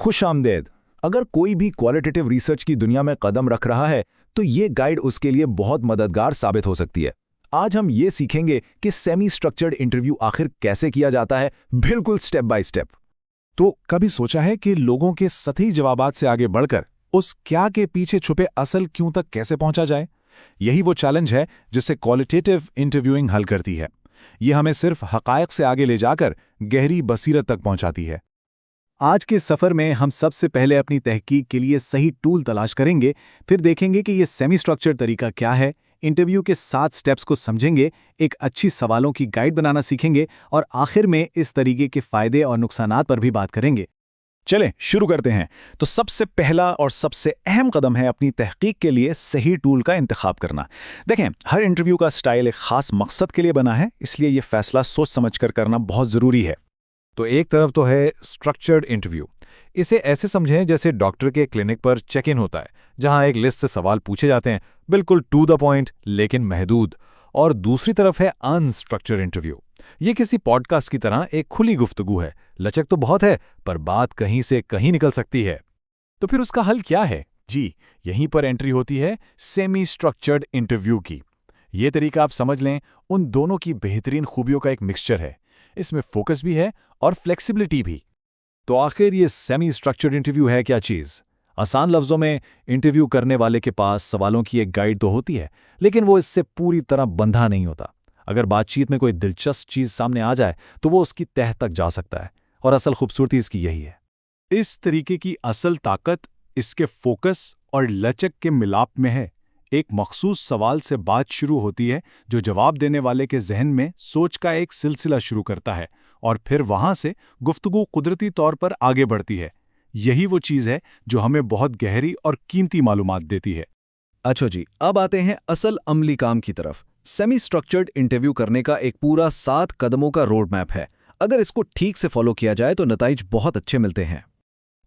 खुश आमदेद। अगर कोई भी क्वालिटेटिव रिसर्च की दुनिया में कदम रख रहा है तो ये गाइड उसके लिए बहुत मददगार साबित हो सकती है। आज हम ये सीखेंगे कि सेमी स्ट्रक्चर्ड इंटरव्यू आखिर कैसे किया जाता है, बिल्कुल स्टेप बाय स्टेप। तो कभी सोचा है कि लोगों के सही जवाबात से आगे बढ़कर उस क्या के पीछे छुपे असल क्यों तक कैसे पहुंचा जाए? यही वो चैलेंज है जिसे क्वालिटेटिव इंटरव्यूइंग हल करती है। ये हमें सिर्फ हकायक से आगे ले जाकर गहरी बसीरत तक पहुंचाती है। आज के सफर में हम सबसे पहले अपनी तहकीक के लिए सही टूल तलाश करेंगे, फिर देखेंगे कि ये सेमी स्ट्रक्चर्ड तरीका क्या है, इंटरव्यू के 7 स्टेप्स को समझेंगे, एक अच्छी सवालों की गाइड बनाना सीखेंगे और आखिर में इस तरीके के फायदे और नुकसानात पर भी बात करेंगे। चलें शुरू करते हैं। तो सबसे पहला और सबसे अहम कदम है अपनी तहकीक के लिए सही टूल का इंतखाब करना। देखें, हर इंटरव्यू का स्टाइल एक खास मकसद के लिए बना है, इसलिए यह फैसला सोच समझकर करना बहुत ज़रूरी है। तो एक तरफ तो है स्ट्रक्चर्ड इंटरव्यू। इसे ऐसे समझें जैसे डॉक्टर के क्लिनिक पर चेक इन होता है, जहां एक लिस्ट से सवाल पूछे जाते हैं, बिल्कुल टू द पॉइंट लेकिन महदूद। और दूसरी तरफ है अनस्ट्रक्चर्ड इंटरव्यू। ये किसी पॉडकास्ट की तरह एक खुली गुफ्तगू है, लचक तो बहुत है पर बात कहीं से कहीं निकल सकती है। तो फिर उसका हल क्या है? जी, यहीं पर एंट्री होती है सेमी स्ट्रक्चर्ड इंटरव्यू की। ये तरीका आप समझ लें उन दोनों की बेहतरीन खूबियों का एक मिक्सचर है। इसमें फोकस भी है और फ्लेक्सिबिलिटी भी। तो आखिर ये सेमी स्ट्रक्चर्ड इंटरव्यू है क्या चीज़? आसान लफ्ज़ों में, इंटरव्यू करने वाले के पास सवालों की एक गाइड तो होती है, लेकिन वो इससे पूरी तरह बंधा नहीं होता। अगर बातचीत में कोई दिलचस्प चीज़ सामने आ जाए तो वो उसकी तह तक जा सकता है, और असल खूबसूरती इसकी यही है। इस तरीके की असल ताकत इसके फोकस और लचक के मिलाप में है। एक मखसूस सवाल से बात शुरू होती है जो जवाब देने वाले के जहन में सोच का एक सिलसिला शुरू करता है, और फिर वहां से गुफ्तगू कुदरती तौर पर आगे बढ़ती है। यही वो चीज़ है जो हमें बहुत गहरी और कीमती मालूमात देती है। अच्छा जी, अब आते हैं असल अमली काम की तरफ। सेमी स्ट्रक्चर्ड इंटरव्यू करने का एक पूरा 7 कदमों का रोड मैप है। अगर इसको ठीक से फॉलो किया जाए तो नतीजे बहुत अच्छे मिलते हैं।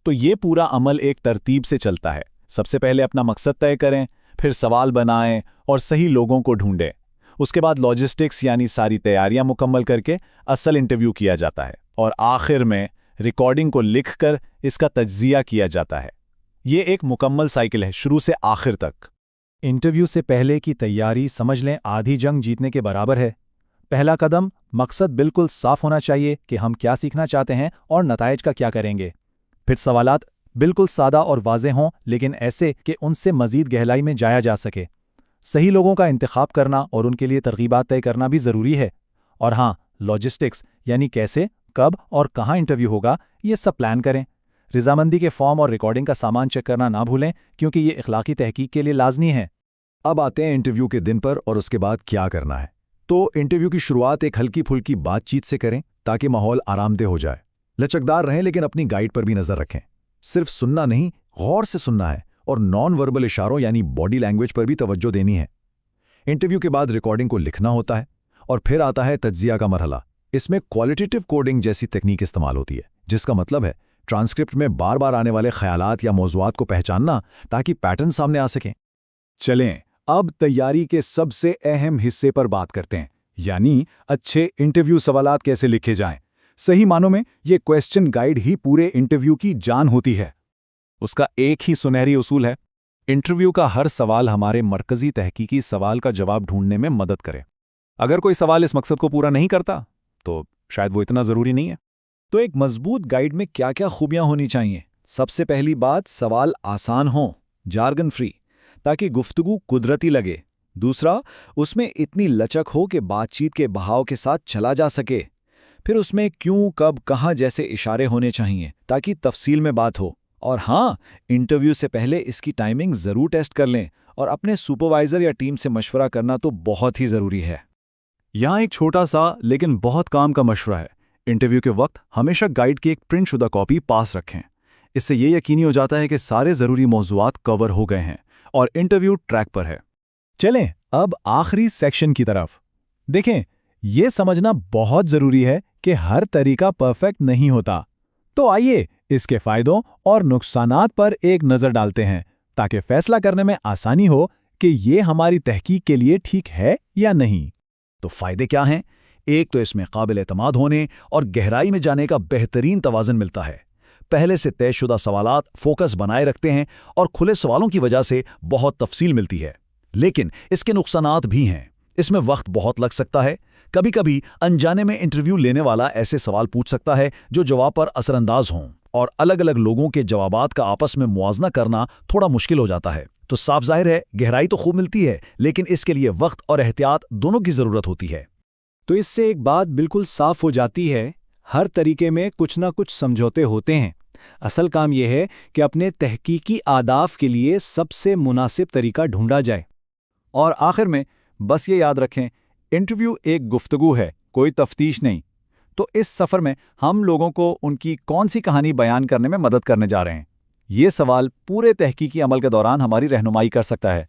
तो ये पूरा अमल एक तरतीब से चलता है। सबसे पहले अपना मकसद तय करें, फिर सवाल बनाएं और सही लोगों को ढूंढें। उसके बाद लॉजिस्टिक्स यानी सारी तैयारियां मुकम्मल करके असल इंटरव्यू किया जाता है, और आखिर में रिकॉर्डिंग को लिखकर इसका तज्जिया किया जाता है। ये एक मुकम्मल साइकिल है, शुरू से आखिर तक। इंटरव्यू से पहले की तैयारी समझ लें आधी जंग जीतने के बराबर है। पहला कदम, मकसद बिल्कुल साफ होना चाहिए कि हम क्या सीखना चाहते हैं और नताइज का क्या करेंगे। फिर सवालात बिल्कुल सादा और वाज़ेह हों, लेकिन ऐसे कि उनसे मज़ीद गहराई में जाया जा सके। सही लोगों का इंतखाब करना और उनके लिए तरगीबात तय करना भी ज़रूरी है। और हाँ, लॉजिस्टिक्स यानी कैसे, कब और कहाँ इंटरव्यू होगा, ये सब प्लान करें। रज़ामंदी के फॉर्म और रिकॉर्डिंग का सामान चेक करना ना भूलें, क्योंकि ये इखलाकी तहकीक के लिए लाजमी है। अब आते हैं इंटरव्यू के दिन पर और उसके बाद क्या करना है। तो इंटरव्यू की शुरुआत एक हल्की फुल्की बातचीत से करें ताकि माहौल आरामदेह हो जाए। लचकदार रहें, लेकिन अपनी गाइड पर भी नज़र रखें। सिर्फ सुनना नहीं, गौर से सुनना है, और नॉन वर्बल इशारों यानी बॉडी लैंग्वेज पर भी तवज्जो देनी है। इंटरव्यू के बाद रिकॉर्डिंग को लिखना होता है, और फिर आता है तज्जिया का मरहला। इसमें क्वालिटेटिव कोडिंग जैसी तकनीक इस्तेमाल होती है, जिसका मतलब है ट्रांसक्रिप्ट में बार बार आने वाले ख्यालात या मौज़ूआत को पहचानना ताकि पैटर्न सामने आ सकें। चलें अब तैयारी के सबसे अहम हिस्से पर बात करते हैं, यानी अच्छे इंटरव्यू सवालात कैसे लिखे जाएं। सही मानों में ये क्वेश्चन गाइड ही पूरे इंटरव्यू की जान होती है। उसका एक ही सुनहरी उसूल है, इंटरव्यू का हर सवाल हमारे मरकजी तहकीकी सवाल का जवाब ढूंढने में मदद करे। अगर कोई सवाल इस मकसद को पूरा नहीं करता तो शायद वो इतना ज़रूरी नहीं है। तो एक मजबूत गाइड में क्या क्या खूबियां होनी चाहिए? सबसे पहली बात, सवाल आसान हो, जार्गन फ्री, ताकि गुफ्तगू कुदरती लगे। दूसरा, उसमें इतनी लचक हो कि बातचीत के बहाव के साथ चला जा सके। फिर उसमें क्यों, कब, कहाँ जैसे इशारे होने चाहिए ताकि तफसील में बात हो। और हाँ, इंटरव्यू से पहले इसकी टाइमिंग ज़रूर टेस्ट कर लें, और अपने सुपरवाइज़र या टीम से मशवरा करना तो बहुत ही ज़रूरी है। यहाँ एक छोटा सा लेकिन बहुत काम का मशवरा है। इंटरव्यू के वक्त हमेशा गाइड की एक प्रिंट शुदा कॉपी पास रखें। इससे ये यकीनी हो जाता है कि सारे ज़रूरी मौज़ूआत कवर हो गए हैं और इंटरव्यू ट्रैक पर है। चलें अब आखिरी सेक्शन की तरफ। देखें, ये समझना बहुत ज़रूरी है कि हर तरीका परफेक्ट नहीं होता। तो आइए इसके फ़ायदों और नुकसानात पर एक नज़र डालते हैं, ताकि फैसला करने में आसानी हो कि ये हमारी तहकीक के लिए ठीक है या नहीं। तो फ़ायदे क्या हैं? एक तो इसमें काबिल एतमाद होने और गहराई में जाने का बेहतरीन तवाज़न मिलता है। पहले से तयशुदा सवालात फोकस बनाए रखते हैं और खुले सवालों की वजह से बहुत तफसील मिलती है। लेकिन इसके नुकसानात भी हैं। इसमें वक्त बहुत लग सकता है। कभी कभी अनजाने में इंटरव्यू लेने वाला ऐसे सवाल पूछ सकता है जो जवाब पर असरअंदाज हों, और अलग अलग लोगों के जवाबात का आपस में मुआवजा करना थोड़ा मुश्किल हो जाता है। तो साफ जाहिर है, गहराई तो खूब मिलती है, लेकिन इसके लिए वक्त और एहतियात दोनों की ज़रूरत होती है। तो इससे एक बात बिल्कुल साफ हो जाती है, हर तरीके में कुछ ना कुछ समझौते होते हैं। असल काम यह है कि अपने तहकीकी आदाफ के लिए सबसे मुनासिब तरीका ढूंढा जाए। और आखिर में बस ये याद रखें, इंटरव्यू एक गुफ्तगू है, कोई तफ्तीश नहीं। तो इस सफ़र में हम लोगों को उनकी कौन सी कहानी बयान करने में मदद करने जा रहे हैं, ये सवाल पूरे तहकीकी अमल के दौरान हमारी रहनुमाई कर सकता है।